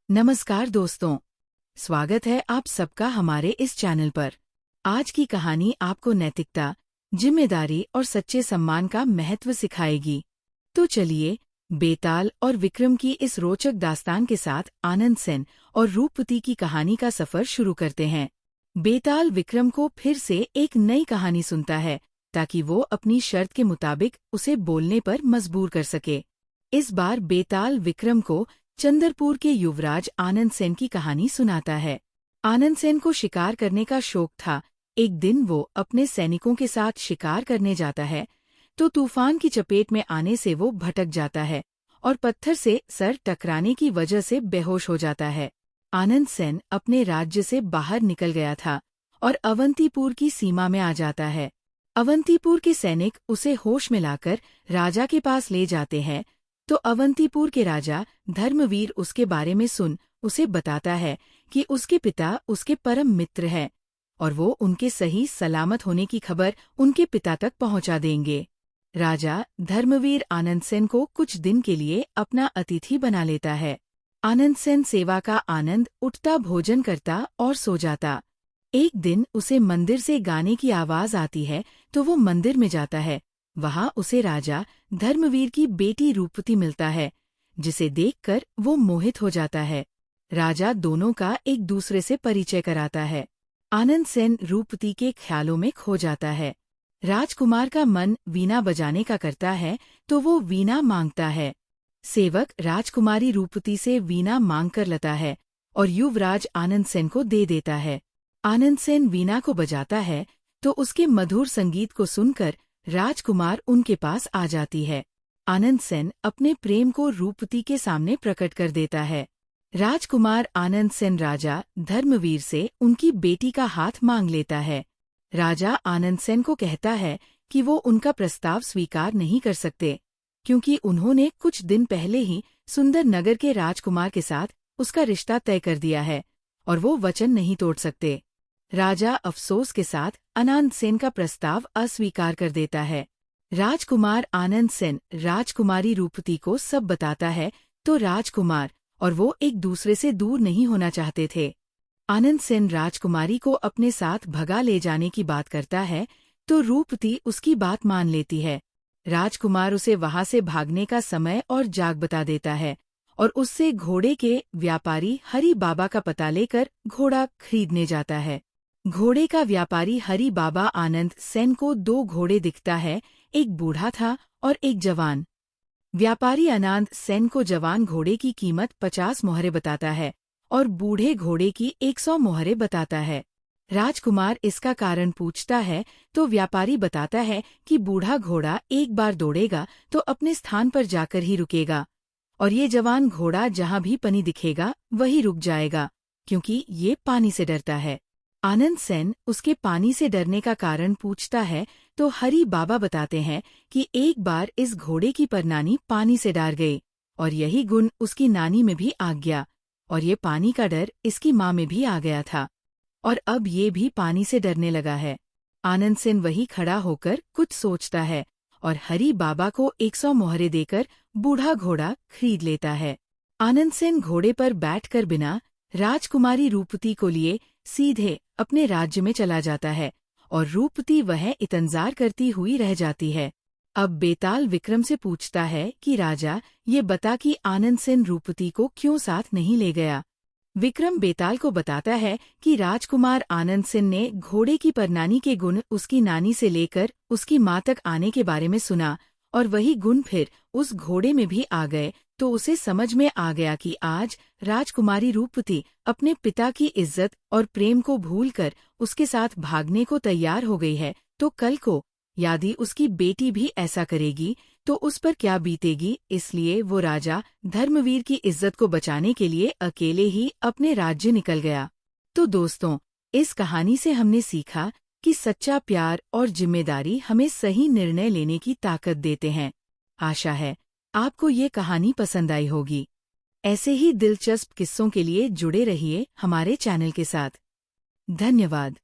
नमस्कार दोस्तों, स्वागत है आप सबका हमारे इस चैनल पर। आज की कहानी आपको नैतिकता, जिम्मेदारी और सच्चे सम्मान का महत्व सिखाएगी। तो चलिए, बेताल और विक्रम की इस रोचक दास्तान के साथ आनंद सेन और रूपवती की कहानी का सफर शुरू करते हैं। बेताल विक्रम को फिर से एक नई कहानी सुनता है ताकि वो अपनी शर्त के मुताबिक उसे बोलने पर मजबूर कर सके। इस बार बेताल विक्रम को चंद्रपुर के युवराज आनंद सेन की कहानी सुनाता है। आनंद सेन को शिकार करने का शौक था। एक दिन वो अपने सैनिकों के साथ शिकार करने जाता है तो तूफान की चपेट में आने से वो भटक जाता है और पत्थर से सर टकराने की वजह से बेहोश हो जाता है। आनंद सेन अपने राज्य से बाहर निकल गया था और अवंतीपुर की सीमा में आ जाता है। अवंतीपुर के सैनिक उसे होश में लाकर राजा के पास ले जाते हैं तो अवंतीपुर के राजा धर्मवीर उसके बारे में सुन उसे बताता है कि उसके पिता उसके परम मित्र हैं और वो उनके सही सलामत होने की खबर उनके पिता तक पहुंचा देंगे। राजा धर्मवीर आनंद सेन को कुछ दिन के लिए अपना अतिथि बना लेता है। आनंद सेन सेवा का आनंद उठता, भोजन करता और सो जाता। एक दिन उसे मंदिर से गाने की आवाज आती है तो वो मंदिर में जाता है। वहां उसे राजा धर्मवीर की बेटी रूपवती मिलता है, जिसे देखकर वो मोहित हो जाता है। राजा दोनों का एक दूसरे से परिचय कराता है। आनंद सेन रूपवती के ख्यालों में खो जाता है। राजकुमार का मन वीणा बजाने का करता है तो वो वीणा मांगता है। सेवक राजकुमारी रूपवती से वीणा मांगकर लाता है और युवराज आनंद सेन को दे देता है। आनंद सेन वीणा को बजाता है तो उसके मधुर संगीत को सुनकर राजकुमार उनके पास आ जाती है। आनंद सेन अपने प्रेम को रूपवती के सामने प्रकट कर देता है। राजकुमार आनंद सेन राजा धर्मवीर से उनकी बेटी का हाथ मांग लेता है। राजा आनंद सेन को कहता है कि वो उनका प्रस्ताव स्वीकार नहीं कर सकते, क्योंकि उन्होंने कुछ दिन पहले ही सुंदर नगर के राजकुमार के साथ उसका रिश्ता तय कर दिया है और वो वचन नहीं तोड़ सकते। राजा अफसोस के साथ आनंद सेन का प्रस्ताव अस्वीकार कर देता है। राजकुमार आनंद सेन राजकुमारी रूपवती को सब बताता है तो राजकुमार और वो एक दूसरे से दूर नहीं होना चाहते थे। आनंद सेन राजकुमारी को अपने साथ भगा ले जाने की बात करता है तो रूपवती उसकी बात मान लेती है। राजकुमार उसे वहां से भागने का समय और जाग बता देता है और उससे घोड़े के व्यापारी हरि बाबा का पता लेकर घोड़ा खरीदने जाता है। घोड़े का व्यापारी हरि बाबा आनंद सेन को दो घोड़े दिखता है, एक बूढ़ा था और एक जवान। व्यापारी आनंद सेन को जवान घोड़े की कीमत 50 मोहरे बताता है और बूढ़े घोड़े की 100 मोहरे बताता है। राजकुमार इसका कारण पूछता है तो व्यापारी बताता है कि बूढ़ा घोड़ा एक बार दौड़ेगा तो अपने स्थान पर जाकर ही रुकेगा और ये जवान घोड़ा जहां भी पानी दिखेगा वही रुक जाएगा, क्योंकि ये पानी से डरता है। आनंद सेन उसके पानी से डरने का कारण पूछता है तो हरि बाबा बताते हैं कि एक बार इस घोड़े की परनानी पानी से डर गई और यही गुण उसकी नानी में भी आ गया और ये पानी का डर इसकी माँ में भी आ गया था और अब ये भी पानी से डरने लगा है। आनंद सेन वही खड़ा होकर कुछ सोचता है और हरि बाबा को 100 मोहरे देकर बूढ़ा घोड़ा खरीद लेता है। आनंद सेन घोड़े पर बैठकर बिना राजकुमारी रूपवती को लिए सीधे अपने राज्य में चला जाता है और रूपवती वह इंतजार करती हुई रह जाती है। अब बेताल विक्रम से पूछता है कि राजा, ये बता कि आनंद सेन रूपवती को क्यों साथ नहीं ले गया। विक्रम बेताल को बताता है कि राजकुमार आनंद सेन ने घोड़े की परनानी के गुण उसकी नानी से लेकर उसकी माँ तक आने के बारे में सुना और वही गुण फिर उस घोड़े में भी आ गए तो उसे समझ में आ गया कि आज राजकुमारी रूपवती अपने पिता की इज्जत और प्रेम को भूलकर उसके साथ भागने को तैयार हो गई है, तो कल को यदि उसकी बेटी भी ऐसा करेगी तो उस पर क्या बीतेगी। इसलिए वो राजा धर्मवीर की इज्जत को बचाने के लिए अकेले ही अपने राज्य निकल गया। तो दोस्तों, इस कहानी से हमने सीखा कि सच्चा प्यार और जिम्मेदारी हमें सही निर्णय लेने की ताकत देते हैं। आशा है आपको ये कहानी पसंद आई होगी। ऐसे ही दिलचस्प किस्सों के लिए जुड़े रहिए हमारे चैनल के साथ। धन्यवाद।